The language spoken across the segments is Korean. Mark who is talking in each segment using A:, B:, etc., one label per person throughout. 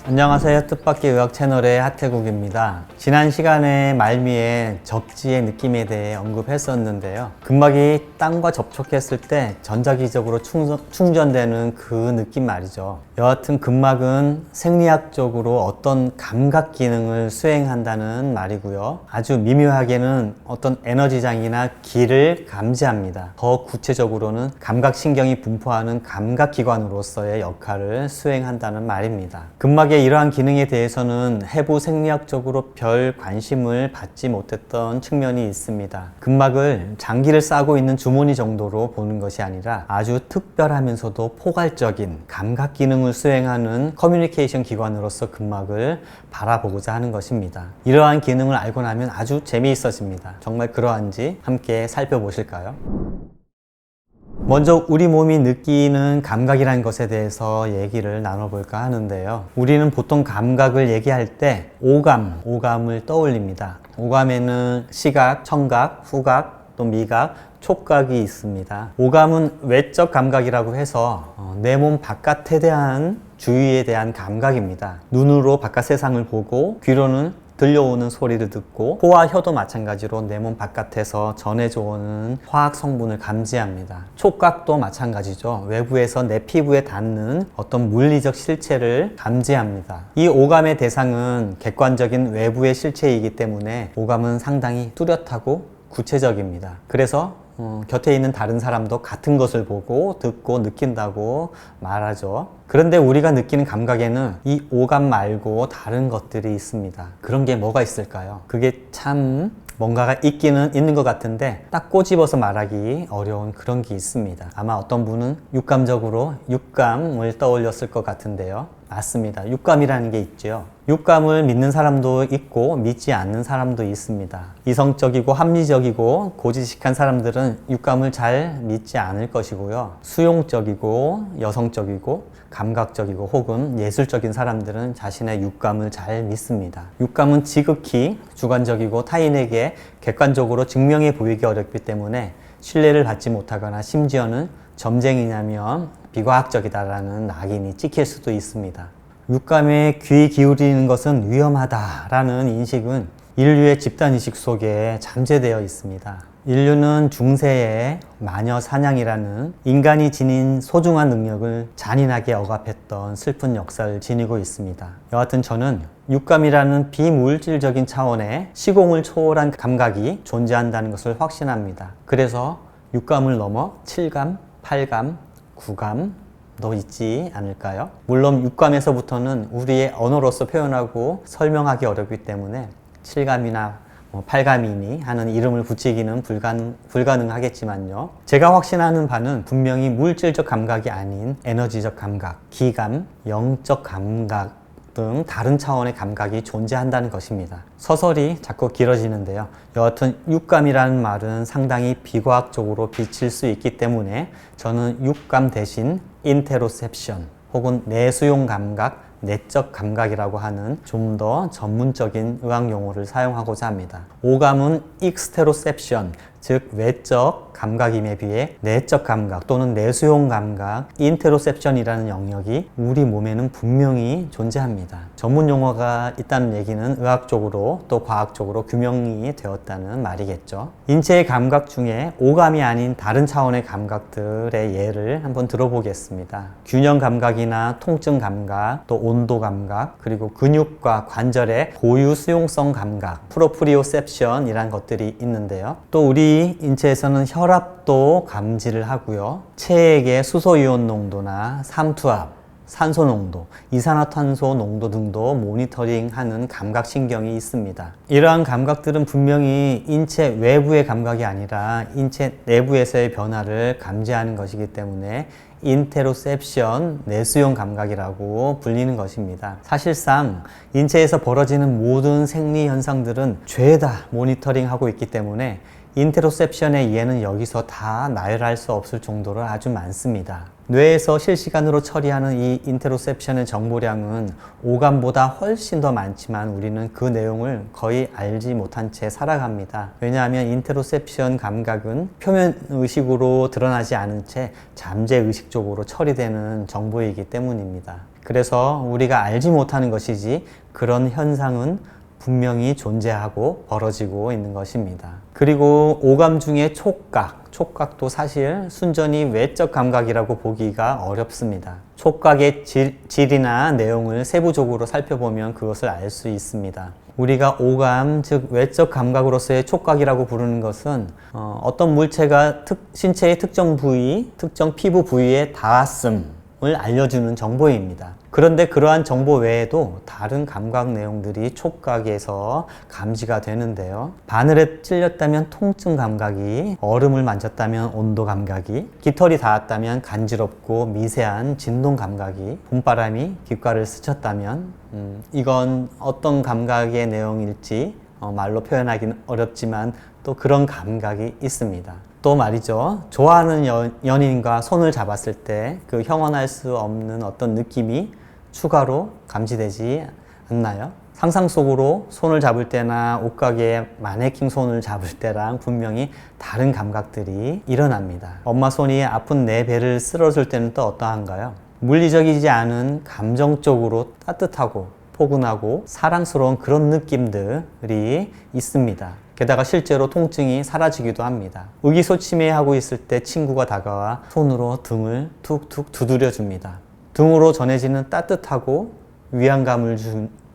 A: 안녕하세요. 뜻밖의 의학 채널의 하태국입니다. 지난 시간에 말미에 접지의 느낌에 대해 언급했었는데요. 근막이 땅과 접촉했을 때 전자기적으로 충전되는 그 느낌 말이죠. 여하튼 근막은 생리학적으로 어떤 감각 기능을 수행한다는 말이고요. 아주 미묘하게는 어떤 에너지장이나 기를 감지합니다. 더 구체적으로는 감각신경이 분포하는 감각기관으로서의 역할을 수행한다는 말입니다. 근막의 이러한 기능에 대해서는 해부 생리학적으로 별 관심을 받지 못했던 측면이 있습니다. 근막을 장기를 싸고 있는 주머니 정도로 보는 것이 아니라 아주 특별하면서도 포괄적인 감각 기능을 수행하는 커뮤니케이션 기관으로서 근막을 바라보고자 하는 것입니다. 이러한 기능을 알고 나면 아주 재미있어집니다. 정말 그러한지 함께 살펴보실까요? 먼저 우리 몸이 느끼는 감각이라는 것에 대해서 얘기를 나눠볼까 하는데요. 우리는 보통 감각을 얘기할 때 오감을 떠올립니다. 오감에는 시각, 청각, 후각, 또 미각, 촉각이 있습니다. 오감은 외적 감각이라고 해서 내 몸 바깥에 대한 주위에 대한 감각입니다. 눈으로 바깥 세상을 보고 귀로는 들려오는 소리를 듣고 코와 혀도 마찬가지로 내 몸 바깥에서 전해져 오는 화학 성분을 감지합니다. 촉각도 마찬가지죠. 외부에서 내 피부에 닿는 어떤 물리적 실체를 감지합니다. 이 오감의 대상은 객관적인 외부의 실체이기 때문에 오감은 상당히 뚜렷하고 구체적입니다. 그래서 곁에 있는 다른 사람도 같은 것을 보고 듣고 느낀다고 말하죠. 그런데 우리가 느끼는 감각에는 이 오감 말고 다른 것들이 있습니다. 그런 게 뭐가 있을까요? 그게 참 뭔가가 있기는 있는 것 같은데 딱 꼬집어서 말하기 어려운 그런 게 있습니다. 아마 어떤 분은 육감적으로 육감을 떠올렸을 것 같은데요. 맞습니다. 육감이라는 게 있죠. 육감을 믿는 사람도 있고 믿지 않는 사람도 있습니다. 이성적이고 합리적이고 고지식한 사람들은 육감을 잘 믿지 않을 것이고요. 수용적이고 여성적이고 감각적이고 혹은 예술적인 사람들은 자신의 육감을 잘 믿습니다. 육감은 지극히 주관적이고 타인에게 객관적으로 증명해 보이기 어렵기 때문에 신뢰를 받지 못하거나 심지어는 점쟁이냐면 비과학적이다라는 낙인이 찍힐 수도 있습니다. 육감에 귀 기울이는 것은 위험하다라는 인식은 인류의 집단의식 속에 잠재되어 있습니다. 인류는 중세에 마녀 사냥이라는 인간이 지닌 소중한 능력을 잔인하게 억압했던 슬픈 역사를 지니고 있습니다. 여하튼 저는 육감이라는 비물질적인 차원의 시공을 초월한 감각이 존재한다는 것을 확신합니다. 그래서 육감을 넘어 7감, 8감, 구감도 있지 않을까요? 물론 육감에서부터는 우리의 언어로서 표현하고 설명하기 어렵기 때문에 7감이나 8감이니 하는 이름을 붙이기는 불가능하겠지만요. 제가 확신하는 바는 분명히 물질적 감각이 아닌 에너지적 감각, 기감, 영적 감각 등 다른 차원의 감각이 존재한다는 것입니다. 서설이 자꾸 길어지는데요. 여하튼 육감이라는 말은 상당히 비과학적으로 비칠 수 있기 때문에 저는 육감 대신 인테로셉션 혹은 내수용 감각, 내적 감각이라고 하는 좀 더 전문적인 의학 용어를 사용하고자 합니다. 오감은 익스테로셉션, 즉 외적 감각임에 비해 내적 감각 또는 내수용 감각, 인테로셉션이라는 영역이 우리 몸에는 분명히 존재합니다. 전문 용어가 있다는 얘기는 의학적으로 또 과학적으로 규명이 되었다는 말이겠죠. 인체의 감각 중에 오감이 아닌 다른 차원의 감각들의 예를 한번 들어보겠습니다. 균형 감각이나 통증 감각, 또 온도 감각, 그리고 근육과 관절의 고유 수용성 감각, 프로프리오셉션이라는 것들이 있는데요. 또 우리 인체에서는 혈압도 감지를 하고요. 체액의 수소이온 농도나 삼투압, 산소 농도, 이산화탄소 농도 등도 모니터링하는 감각신경이 있습니다. 이러한 감각들은 분명히 인체 외부의 감각이 아니라 인체 내부에서의 변화를 감지하는 것이기 때문에 인테로셉션, 내수용 감각이라고 불리는 것입니다. 사실상 인체에서 벌어지는 모든 생리 현상들은 죄다 모니터링하고 있기 때문에 인테로셉션의 이해는 여기서 다 나열할 수 없을 정도로 아주 많습니다. 뇌에서 실시간으로 처리하는 이 인테로셉션의 정보량은 오감보다 훨씬 더 많지만 우리는 그 내용을 거의 알지 못한 채 살아갑니다. 왜냐하면 인테로셉션 감각은 표면 의식으로 드러나지 않은 채 잠재 의식적으로 처리되는 정보이기 때문입니다. 그래서 우리가 알지 못하는 것이지 그런 현상은 분명히 존재하고 벌어지고 있는 것입니다. 그리고 오감 중에 촉각도 사실 순전히 외적 감각이라고 보기가 어렵습니다. 촉각의 질이나 내용을 세부적으로 살펴보면 그것을 알 수 있습니다. 우리가 오감, 즉 외적 감각으로서의 촉각이라고 부르는 것은 어떤 물체가 신체의 특정 부위, 특정 피부 부위에 닿았음을 알려주는 정보입니다. 그런데 그러한 정보 외에도 다른 감각 내용들이 촉각에서 감지가 되는데요. 바늘에 찔렸다면 통증 감각이, 얼음을 만졌다면 온도 감각이, 깃털이 닿았다면 간지럽고 미세한 진동 감각이, 봄바람이 귓가를 스쳤다면 이건 어떤 감각의 내용일지 말로 표현하기는 어렵지만 또 그런 감각이 있습니다. 또 말이죠. 좋아하는 연인과 손을 잡았을 때 그 형언할 수 없는 어떤 느낌이 추가로 감지되지 않나요? 상상 속으로 손을 잡을 때나 옷가게에 마네킹 손을 잡을 때랑 분명히 다른 감각들이 일어납니다. 엄마 손이 아픈 내 배를 쓸어줄 때는 또 어떠한가요? 물리적이지 않은 감정적으로 따뜻하고 포근하고 사랑스러운 그런 느낌들이 있습니다. 게다가 실제로 통증이 사라지기도 합니다. 의기소침해하고 있을 때 친구가 다가와 손으로 등을 툭툭 두드려 줍니다. 등으로 전해지는 따뜻하고 위안감을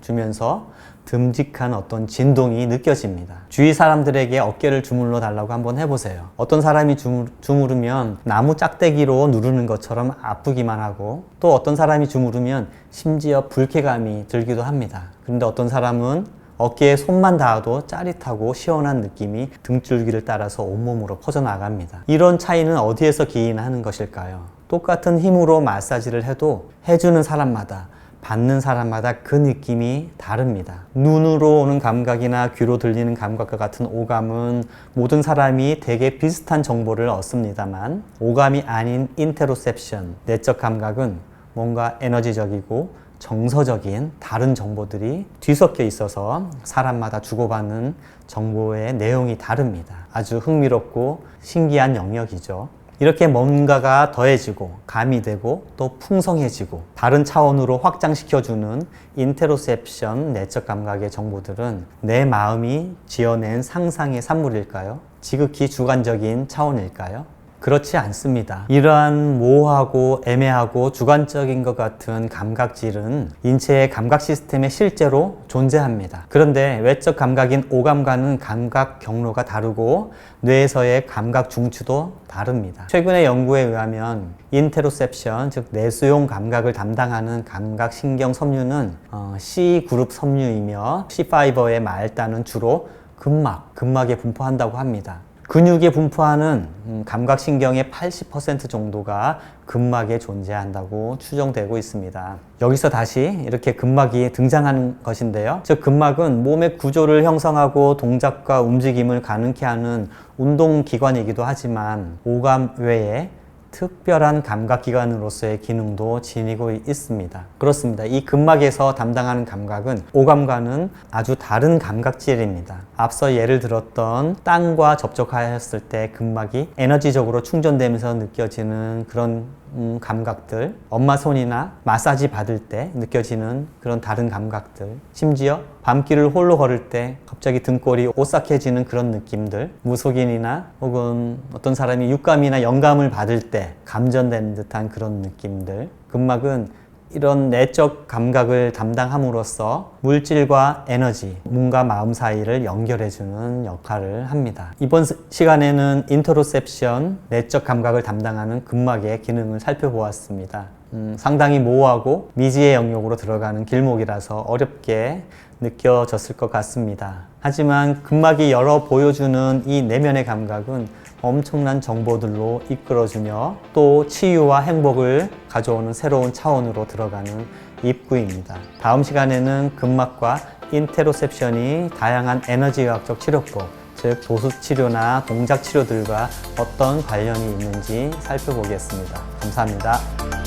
A: 주면서 듬직한 어떤 진동이 느껴집니다. 주위 사람들에게 어깨를 주물러 달라고 한번 해보세요. 어떤 사람이 주무르면 나무 짝대기로 누르는 것처럼 아프기만 하고, 또 어떤 사람이 주무르면 심지어 불쾌감이 들기도 합니다. 그런데 어떤 사람은 어깨에 손만 닿아도 짜릿하고 시원한 느낌이 등줄기를 따라서 온몸으로 퍼져나갑니다. 이런 차이는 어디에서 기인하는 것일까요? 똑같은 힘으로 마사지를 해도 해주는 사람마다, 받는 사람마다 그 느낌이 다릅니다. 눈으로 오는 감각이나 귀로 들리는 감각과 같은 오감은 모든 사람이 되게 비슷한 정보를 얻습니다만, 오감이 아닌 인테로셉션, 내적 감각은 뭔가 에너지적이고 정서적인 다른 정보들이 뒤섞여 있어서 사람마다 주고받는 정보의 내용이 다릅니다. 아주 흥미롭고 신기한 영역이죠. 이렇게 뭔가가 더해지고 가미되고 또 풍성해지고 다른 차원으로 확장시켜주는 인테로셉션, 내적 감각의 정보들은 내 마음이 지어낸 상상의 산물일까요? 지극히 주관적인 차원일까요? 그렇지 않습니다. 이러한 모호하고 애매하고 주관적인 것 같은 감각질은 인체의 감각 시스템에 실제로 존재합니다. 그런데 외적 감각인 오감과는 감각 경로가 다르고 뇌에서의 감각 중추도 다릅니다. 최근의 연구에 의하면 인테로셉션, 즉 내수용 감각을 담당하는 감각 신경 섬유는 C그룹 섬유이며 C5의 말단은 주로 근막에 분포한다고 합니다. 근육에 분포하는 감각신경의 80% 정도가 근막에 존재한다고 추정되고 있습니다. 여기서 다시 이렇게 근막이 등장하는 것인데요. 즉 근막은 몸의 구조를 형성하고 동작과 움직임을 가능케 하는 운동기관이기도 하지만 오감 외에 특별한 감각기관으로서의 기능도 지니고 있습니다. 그렇습니다. 이 근막에서 담당하는 감각은 오감과는 아주 다른 감각질입니다. 앞서 예를 들었던 땅과 접촉하였을 때 근막이 에너지적으로 충전되면서 느껴지는 그런 감각들, 엄마 손이나 마사지 받을 때 느껴지는 그런 다른 감각들, 심지어 밤길을 홀로 걸을 때 갑자기 등골이 오싹해지는 그런 느낌들, 무속인이나 혹은 어떤 사람이 육감이나 영감을 받을 때 감전된 듯한 그런 느낌들, 근막은 이런 내적 감각을 담당함으로써 물질과 에너지, 몸과 마음 사이를 연결해주는 역할을 합니다. 이번 시간에는 인터로셉션, 내적 감각을 담당하는 근막의 기능을 살펴보았습니다. 상당히 모호하고 미지의 영역으로 들어가는 길목이라서 어렵게 느껴졌을 것 같습니다. 하지만 근막이 열어 보여주는 이 내면의 감각은 엄청난 정보들로 이끌어주며 또 치유와 행복을 가져오는 새로운 차원으로 들어가는 입구입니다. 다음 시간에는 근막과 인테로셉션이 다양한 에너지의학적 치료법, 즉 도수치료나 동작치료들과 어떤 관련이 있는지 살펴보겠습니다. 감사합니다.